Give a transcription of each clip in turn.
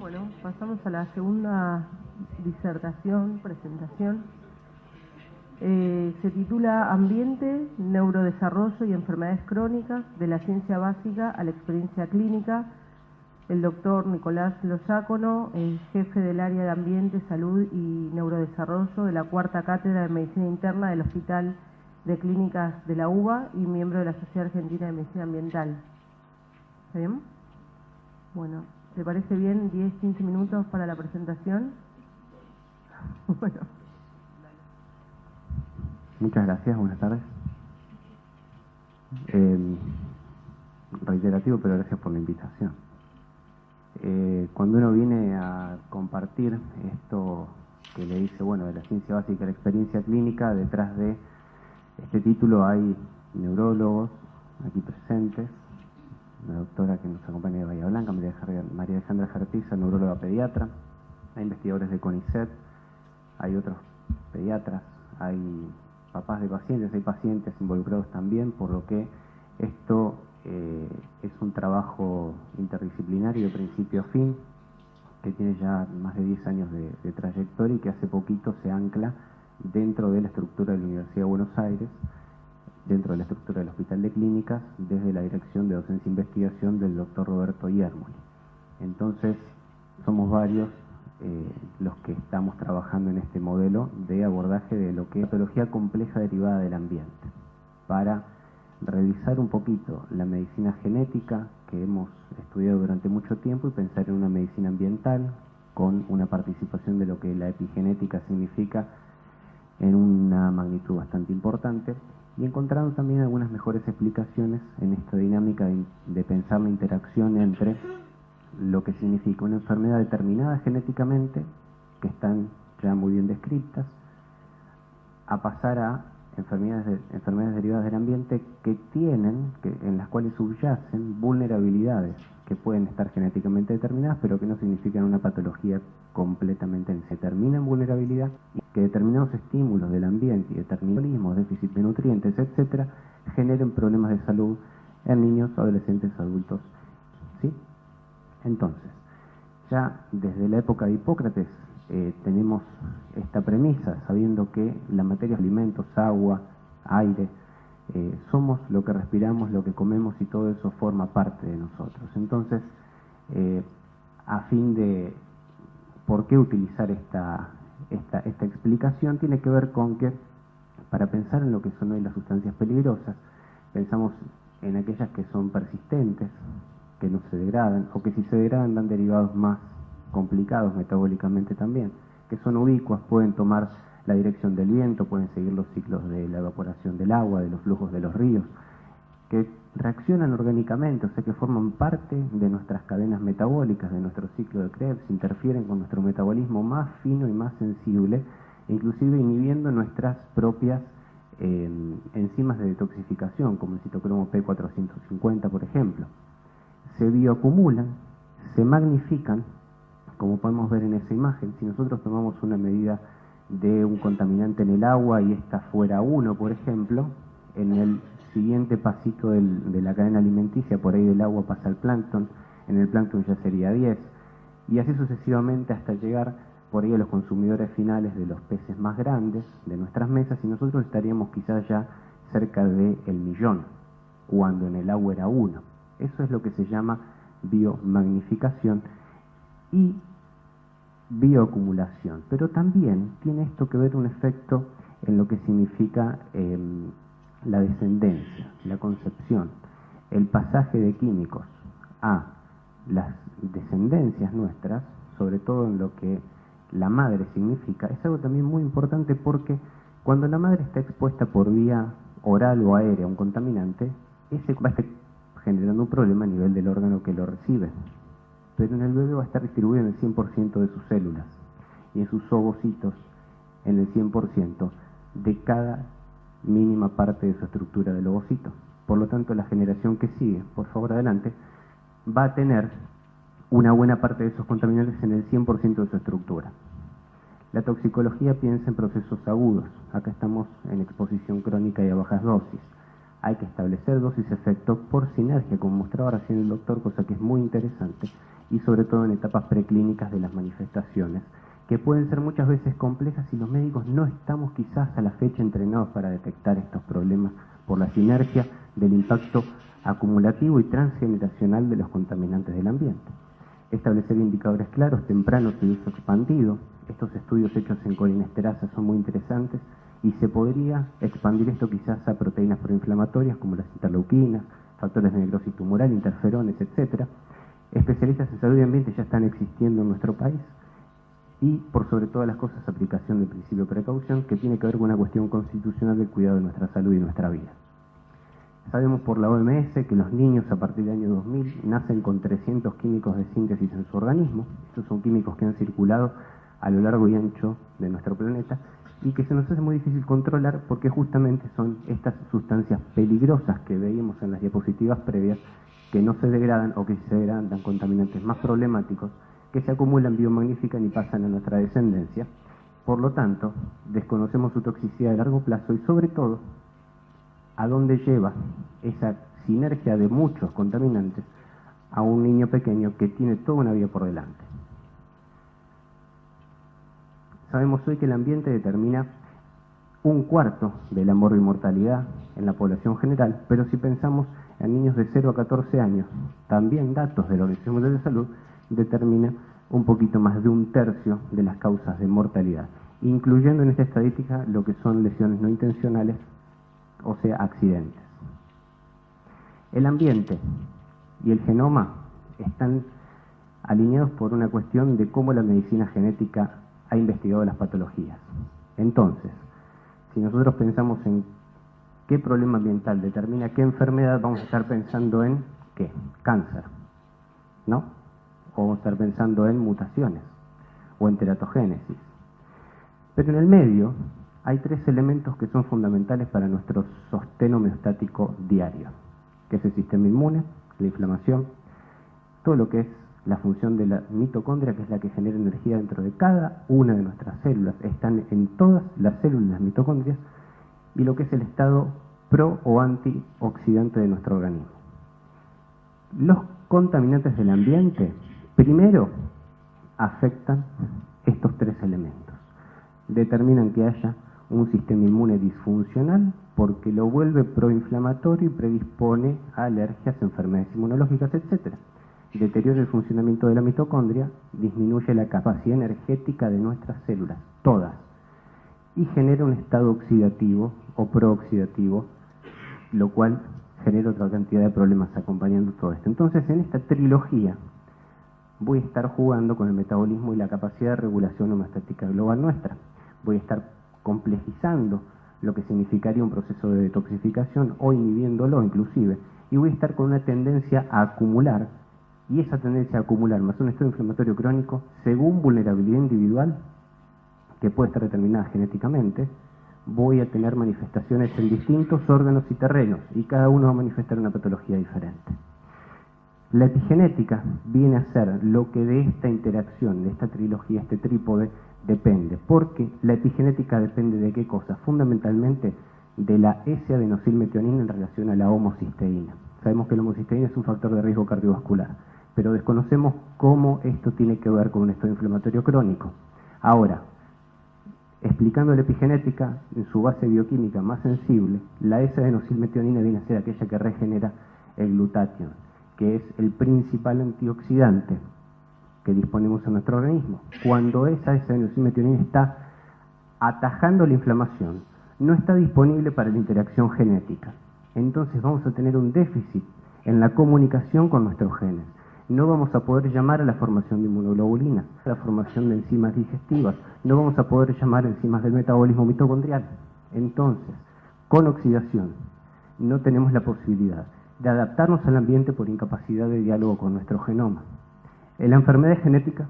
Bueno, pasamos a la segunda presentación. Se titula Ambiente, Neurodesarrollo y Enfermedades Crónicas, de la ciencia básica a la experiencia clínica. El doctor Nicolás Loyácono, jefe del área de Ambiente, Salud y Neurodesarrollo de la Cuarta Cátedra de Medicina Interna del Hospital de Clínicas de la UBA y miembro de la Sociedad Argentina de Medicina Ambiental. ¿Está bien? Bueno, ¿te parece bien 10-15 minutos para la presentación? Bueno. Muchas gracias, buenas tardes. Reiterativo, pero gracias por la invitación. Cuando uno viene a compartir esto que le dice, bueno, de la ciencia básica a la experiencia clínica, detrás de este título hay neurólogos aquí presentes, una doctora que nos acompaña de Bahía Blanca, María Alejandra Jartiza, neuróloga pediatra, hay investigadores de CONICET, hay otros pediatras, hay papás de pacientes, hay pacientes involucrados también, por lo que esto es un trabajo interdisciplinario de principio a fin, que tiene ya más de 10 años de trayectoria y que hace poquito se ancla dentro de la estructura de la Universidad de Buenos Aires, dentro de la estructura del Hospital de Clínicas, desde la Dirección de Docencia e Investigación del doctor Roberto Iermoli. Entonces, somos varios los que estamos trabajando en este modelo de abordaje de lo que es patología compleja derivada del ambiente, para revisar un poquito la medicina genética que hemos estudiado durante mucho tiempo y pensar en una medicina ambiental con una participación de lo que la epigenética significa en una magnitud bastante importante, y encontrando también algunas mejores explicaciones en esta dinámica de pensar la interacción entre lo que significa una enfermedad determinada genéticamente, que están ya muy bien descritas, a pasar a enfermedades derivadas del ambiente en las cuales subyacen vulnerabilidades que pueden estar genéticamente determinadas, pero que no significan una patología completamente en sí. Se termina en vulnerabilidad y que determinados estímulos del ambiente y determinados déficit de nutrientes, etcétera, generen problemas de salud en niños, adolescentes, adultos, ¿sí? Entonces, ya desde la época de Hipócrates tenemos esta premisa, sabiendo que la materia, alimentos, agua, aire, somos lo que respiramos, lo que comemos, y todo eso forma parte de nosotros. Entonces, a fin de por qué utilizar esta explicación, tiene que ver con que, para pensar en lo que son hoy las sustancias peligrosas, pensamos en aquellas que son persistentes, que no se degradan, o que si se degradan dan derivados más complicados metabólicamente también, que son ubicuas, pueden tomar la dirección del viento, pueden seguir los ciclos de la evaporación del agua, de los flujos de los ríos, que reaccionan orgánicamente, o sea que forman parte de nuestras cadenas metabólicas, de nuestro ciclo de Krebs, interfieren con nuestro metabolismo más fino y más sensible, inclusive inhibiendo nuestras propias enzimas de detoxificación, como el citocromo P450, por ejemplo. Se bioacumulan, se magnifican, como podemos ver en esa imagen. Si nosotros tomamos una medida de un contaminante en el agua y esta fuera 1, por ejemplo, en el siguiente pasito de la cadena alimenticia, por ahí del agua pasa al plancton, en el plancton ya sería 10, y así sucesivamente hasta llegar por ahí a los consumidores finales de los peces más grandes de nuestras mesas, y nosotros estaríamos quizás ya cerca del 1.000.000, cuando en el agua era 1. Eso es lo que se llama biomagnificación y bioacumulación. Pero también tiene esto que ver un efecto en lo que significa la descendencia, la concepción, el pasaje de químicos a las descendencias nuestras, sobre todo en lo que la madre significa. Es algo también muy importante, porque cuando la madre está expuesta por vía oral o aérea a un contaminante, ese va a estar generando un problema a nivel del órgano que lo recibe, pero en el bebé va a estar distribuido en el 100% de sus células y en sus ovocitos en el 100% de cada mínima parte de su estructura del ovocito. Por lo tanto, la generación que sigue, por favor adelante, va a tener una buena parte de esos contaminantes en el 100% de su estructura. La toxicología piensa en procesos agudos. Acá estamos en exposición crónica y a bajas dosis. Hay que establecer dosis-efecto por sinergia, como mostraba recién el doctor, cosa que es muy interesante, y sobre todo en etapas preclínicas de las manifestaciones, que pueden ser muchas veces complejas y los médicos no estamos quizás a la fecha entrenados para detectar estos problemas por la sinergia del impacto acumulativo y transgeneracional de los contaminantes del ambiente. Establecer indicadores claros, tempranos y de uso expandido. Estos estudios hechos en colinesterasa son muy interesantes y se podría expandir esto quizás a proteínas proinflamatorias como las interleuquinas, factores de necrosis tumoral, interferones, etc. Especialistas en salud y ambiente ya están existiendo en nuestro país y, por sobre todas las cosas, aplicación del principio de precaución que tiene que ver con una cuestión constitucional del cuidado de nuestra salud y nuestra vida. Sabemos por la OMS que los niños a partir del año 2000 nacen con 300 químicos de síntesis en su organismo. Estos son químicos que han circulado a lo largo y ancho de nuestro planeta y que se nos hace muy difícil controlar porque justamente son estas sustancias peligrosas que veíamos en las diapositivas previas que no se degradan o que si se degradan dan contaminantes más problemáticos que se acumulan, biomagnifican y pasan a nuestra descendencia. Por lo tanto, desconocemos su toxicidad a largo plazo y sobre todo a dónde lleva esa sinergia de muchos contaminantes a un niño pequeño que tiene toda una vida por delante. Sabemos hoy que el ambiente determina 1/4 de la morbimortalidad en la población general, pero si pensamos en niños de 0 a 14 años, también datos de la Organización Mundial de Salud determina un poquito más de 1/3 de las causas de mortalidad, incluyendo en esta estadística lo que son lesiones no intencionales, o sea, accidentes. El ambiente y el genoma están alineados por una cuestión de cómo la medicina genética ha investigado las patologías. Entonces, si nosotros pensamos en qué problema ambiental determina qué enfermedad, vamos a estar pensando en ¿qué? Cáncer, ¿no? O vamos a estar pensando en mutaciones o en teratogénesis. Pero en el medio hay 3 elementos que son fundamentales para nuestro sostén homeostático diario, que es el sistema inmune, la inflamación, todo lo que es la función de la mitocondria, que es la que genera energía dentro de cada una de nuestras células, están en todas las células de las mitocondrias, y lo que es el estado pro o antioxidante de nuestro organismo. Los contaminantes del ambiente, primero, afectan estos 3 elementos. Determinan que haya un sistema inmune disfuncional porque lo vuelve proinflamatorio y predispone a alergias, enfermedades inmunológicas, etc. Deteriora el funcionamiento de la mitocondria, disminuye la capacidad energética de nuestras células, todas, y genera un estado oxidativo o prooxidativo, lo cual genera otra cantidad de problemas acompañando todo esto. Entonces, en esta trilogía voy a estar jugando con el metabolismo y la capacidad de regulación homeostática global nuestra. Voy a estar complejizando lo que significaría un proceso de detoxificación o inhibiéndolo inclusive, y voy a estar con una tendencia a acumular, y esa tendencia a acumular más un estado inflamatorio crónico, según vulnerabilidad individual, que puede estar determinada genéticamente, voy a tener manifestaciones en distintos órganos y terrenos, y cada uno va a manifestar una patología diferente. La epigenética viene a ser lo que de esta interacción, de esta trilogía, este trípode, depende. Porque la epigenética depende de qué cosa? Fundamentalmente de la S-adenosilmetionina en relación a la homocisteína. Sabemos que la homocisteína es un factor de riesgo cardiovascular, pero desconocemos cómo esto tiene que ver con un estado inflamatorio crónico. Ahora, explicando la epigenética en su base bioquímica más sensible, la S-adenosilmetionina viene a ser aquella que regenera el glutatión, que es el principal antioxidante que disponemos en nuestro organismo. Cuando esa S-adenosilmetionina está atajando la inflamación, no está disponible para la interacción genética. Entonces vamos a tener un déficit en la comunicación con nuestros genes. No vamos a poder llamar a la formación de inmunoglobulinas, a la formación de enzimas digestivas, no vamos a poder llamar a enzimas del metabolismo mitocondrial. Entonces, con oxidación, no tenemos la posibilidad de adaptarnos al ambiente por incapacidad de diálogo con nuestro genoma. ¿En la enfermedad genética?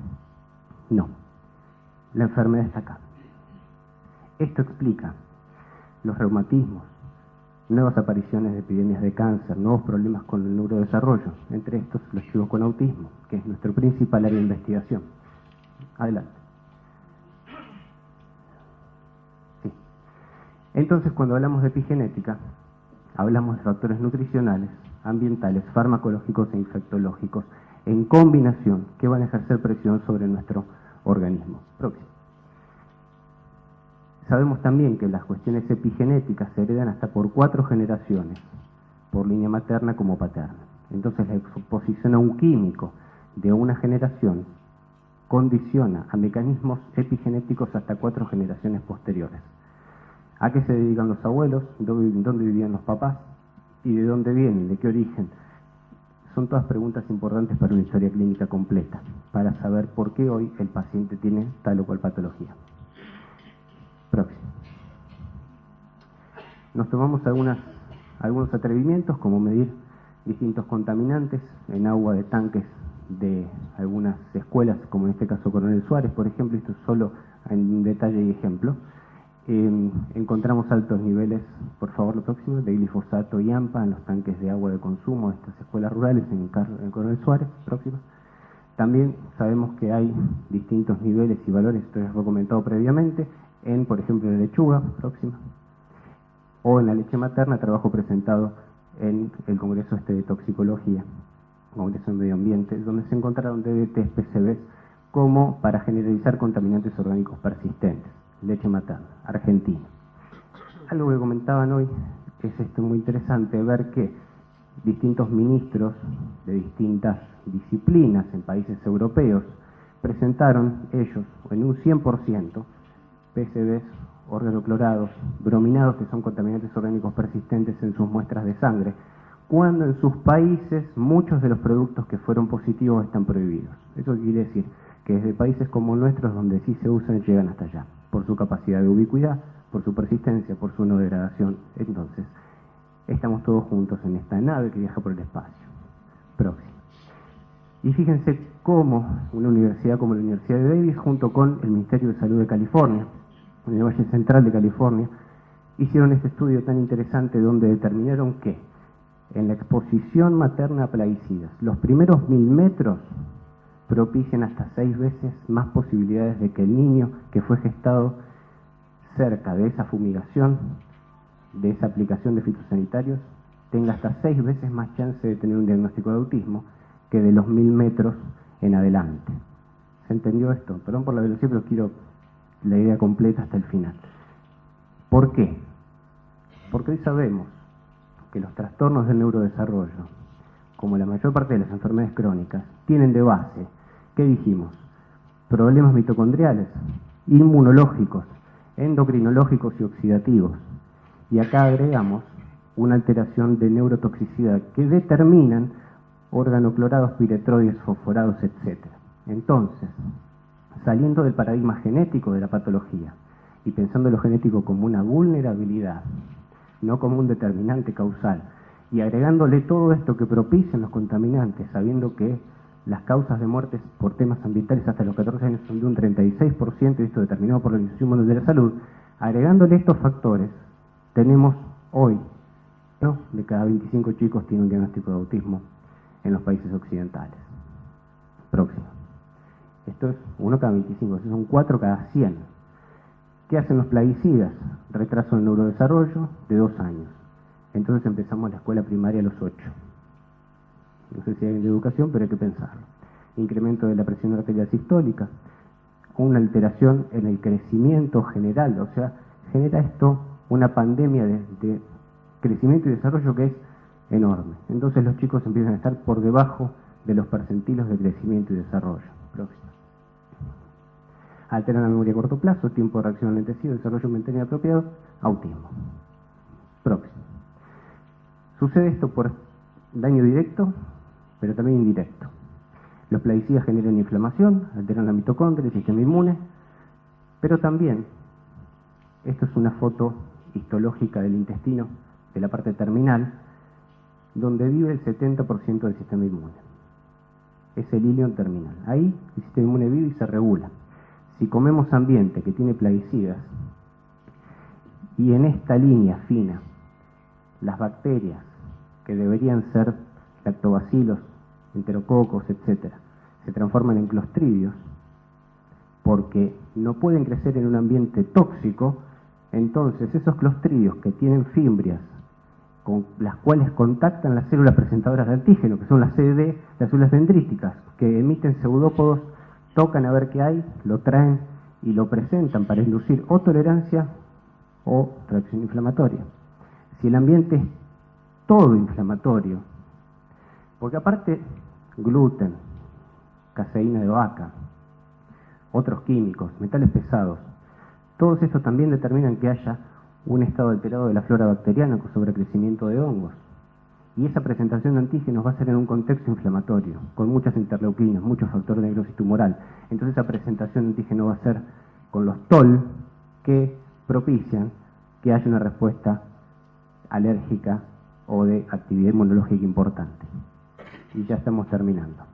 No. La enfermedad está acá. Esto explica los reumatismos, nuevas apariciones de epidemias de cáncer, nuevos problemas con el neurodesarrollo, entre estos los chicos con autismo, que es nuestro principal área de investigación. Adelante. Sí. Entonces, cuando hablamos de epigenética, hablamos de factores nutricionales, ambientales, farmacológicos e infectológicos, en combinación que van a ejercer presión sobre nuestro organismo. Próximo. Sabemos también que las cuestiones epigenéticas se heredan hasta por 4 generaciones, por línea materna como paterna. Entonces la exposición a un químico de una generación condiciona a mecanismos epigenéticos hasta 4 generaciones posteriores. ¿A qué se dedican los abuelos? ¿Dónde vivían los papás? ¿Y de dónde vienen? ¿De qué origen? Son todas preguntas importantes para una historia clínica completa, para saber por qué hoy el paciente tiene tal o cual patología. Próximo. Nos tomamos algunos atrevimientos, como medir distintos contaminantes en agua de tanques de algunas escuelas, como en este caso Coronel Suárez, por ejemplo. Esto es solo en detalle y ejemplo. Encontramos altos niveles, por favor, lo próximo, de glifosato y AMPA en los tanques de agua de consumo de estas escuelas rurales en Coronel Suárez. Próximo. También sabemos que hay distintos niveles y valores, esto es lo comentado previamente, en, por ejemplo, la lechuga, próxima, o en la leche materna, trabajo presentado en el Congreso de Toxicología, Congreso de Medio Ambiente, donde se encontraron DDTs, PCBs, como para generalizar contaminantes orgánicos persistentes. Leche materna, Argentina. Algo que comentaban hoy es esto muy interesante, ver que distintos ministros de distintas disciplinas en países europeos presentaron ellos en un 100% PCBs, organoclorados, brominados, que son contaminantes orgánicos persistentes en sus muestras de sangre, cuando en sus países muchos de los productos que fueron positivos están prohibidos. Eso quiere decir que desde países como nuestros, donde sí se usan, llegan hasta allá, por su capacidad de ubicuidad, por su persistencia, por su no degradación. Entonces, estamos todos juntos en esta nave que viaja por el espacio. Próximo. Y fíjense cómo una universidad como la Universidad de Davis, junto con el Ministerio de Salud de California, en el Valle Central de California, hicieron este estudio tan interesante donde determinaron que en la exposición materna a plaguicidas, los primeros 1000 metros propician hasta 6 veces más posibilidades de que el niño que fue gestado cerca de esa fumigación, de esa aplicación de fitosanitarios, tenga hasta 6 veces más chance de tener un diagnóstico de autismo que de los 1000 metros en adelante. ¿Se entendió esto? Perdón por la velocidad, pero quiero la idea completa hasta el final. ¿Por qué? Porque hoy sabemos que los trastornos del neurodesarrollo, como la mayor parte de las enfermedades crónicas, tienen de base, ¿qué dijimos? Problemas mitocondriales, inmunológicos, endocrinológicos y oxidativos. Y acá agregamos una alteración de neurotoxicidad que determinan organoclorados, piretroides, fosforados, etc. Entonces, saliendo del paradigma genético de la patología y pensando en lo genético como una vulnerabilidad, no como un determinante causal, y agregándole todo esto que propician los contaminantes, sabiendo que las causas de muertes por temas ambientales hasta los 14 años son de un 36%, y esto determinado por la Organización Mundial de la Salud, agregándole estos factores, tenemos hoy, ¿no?, de cada 25 chicos tiene un diagnóstico de autismo en los países occidentales. Próximo. Esto es 1 cada 25, son 4 cada 100. ¿Qué hacen los plaguicidas? Retraso del neurodesarrollo de 2 años. Entonces empezamos la escuela primaria a los 8. No sé si hay de educación, pero hay que pensarlo. Incremento de la presión arterial sistólica, una alteración en el crecimiento general, o sea, genera esto una pandemia de crecimiento y desarrollo que es enorme. Entonces los chicos empiezan a estar por debajo de los percentilos de crecimiento y desarrollo. Próximo. Alteran la memoria a corto plazo, tiempo de reacción lentecido, desarrollo mental inapropiado, autismo. Próximo. Sucede esto por daño directo, pero también indirecto. Los plaguicidas generan inflamación, alteran la mitocondria, el sistema inmune, pero también, esto es una foto histológica del intestino, de la parte terminal, donde vive el 70% del sistema inmune. Es el ilion terminal. Ahí el sistema inmune vive y se regula. Si comemos ambiente que tiene plaguicidas, y en esta línea fina, las bacterias que deberían ser lactobacilos, enterococos, etc., se transforman en clostridios, porque no pueden crecer en un ambiente tóxico, entonces esos clostridios que tienen fimbrias con las cuales contactan las células presentadoras de antígeno, que son las CD, las células dendríticas, que emiten pseudópodos, tocan a ver qué hay, lo traen y lo presentan para inducir o tolerancia o reacción inflamatoria. Si el ambiente es todo inflamatorio, porque aparte gluten, caseína de vaca, otros químicos, metales pesados, todos estos también determinan que haya un estado alterado de la flora bacteriana con sobrecrecimiento de hongos. Y esa presentación de antígenos va a ser en un contexto inflamatorio, con muchas interleuquinas, muchos factores de necrosis tumoral. Entonces esa presentación de antígeno va a ser con los TOL que propician que haya una respuesta alérgica o de actividad inmunológica importante. Y ya estamos terminando.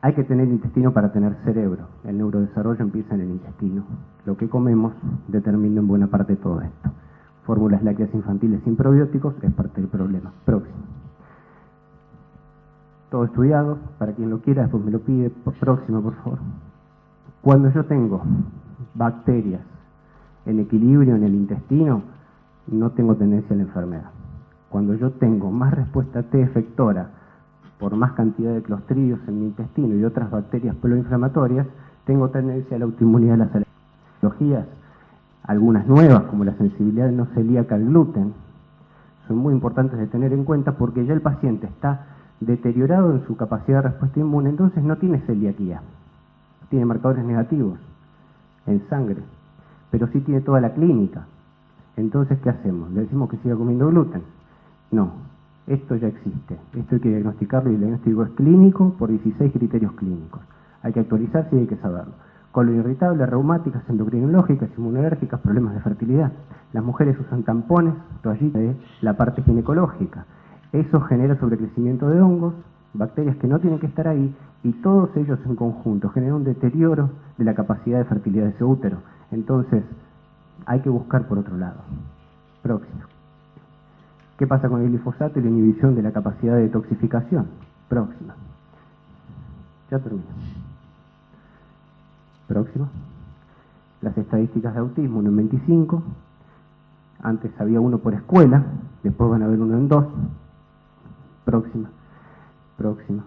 Hay que tener intestino para tener cerebro. El neurodesarrollo empieza en el intestino. Lo que comemos determina en buena parte todo esto. Fórmulas lácteas infantiles sin probióticos es parte del problema. Próximo. Todo estudiado, para quien lo quiera, después me lo pide. Próximo, por favor. Cuando yo tengo bacterias en equilibrio en el intestino, no tengo tendencia a la enfermedad. Cuando yo tengo más respuesta T efectora por más cantidad de clostridios en mi intestino y otras bacterias proinflamatorias, tengo tendencia a la autoinmunidad de las alergias. Algunas nuevas, como la sensibilidad no celíaca al gluten, son muy importantes de tener en cuenta porque ya el paciente está deteriorado en su capacidad de respuesta inmune, entonces no tiene celiaquía, tiene marcadores negativos en sangre, pero sí tiene toda la clínica. Entonces, ¿qué hacemos? ¿Le decimos que siga comiendo gluten? No, esto ya existe, esto hay que diagnosticarlo y el diagnóstico es clínico por 16 criterios clínicos. Hay que actualizarse y hay que saberlo. Colon irritable, reumáticas, endocrinológicas, inmunológicas, problemas de fertilidad. Las mujeres usan tampones, toallitas de la parte ginecológica. Eso genera sobrecrecimiento de hongos, bacterias que no tienen que estar ahí, y todos ellos en conjunto generan un deterioro de la capacidad de fertilidad de ese útero. Entonces, hay que buscar por otro lado. Próximo. ¿Qué pasa con el glifosato y la inhibición de la capacidad de detoxificación? Próxima. Ya termino. Próxima. Las estadísticas de autismo, 1 en 25. Antes había uno por escuela, después van a haber 1 en 2. Próxima. Próxima.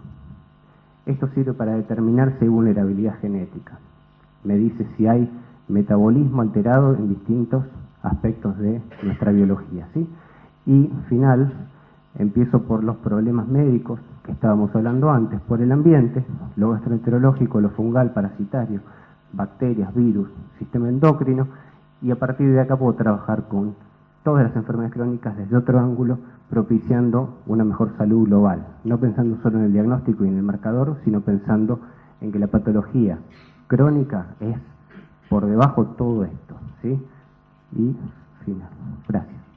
Esto sirve para determinar si hay vulnerabilidad genética. Me dice si hay metabolismo alterado en distintos aspectos de nuestra biología, ¿sí? Y final, empiezo por los problemas médicos que estábamos hablando antes, por el ambiente, lo gastroenterológico, lo fungal, parasitario, bacterias, virus, sistema endocrino, y a partir de acá puedo trabajar con todas las enfermedades crónicas desde otro ángulo, propiciando una mejor salud global, no pensando solo en el diagnóstico y en el marcador, sino pensando en que la patología crónica es por debajo todo esto, ¿sí? Y final. Gracias.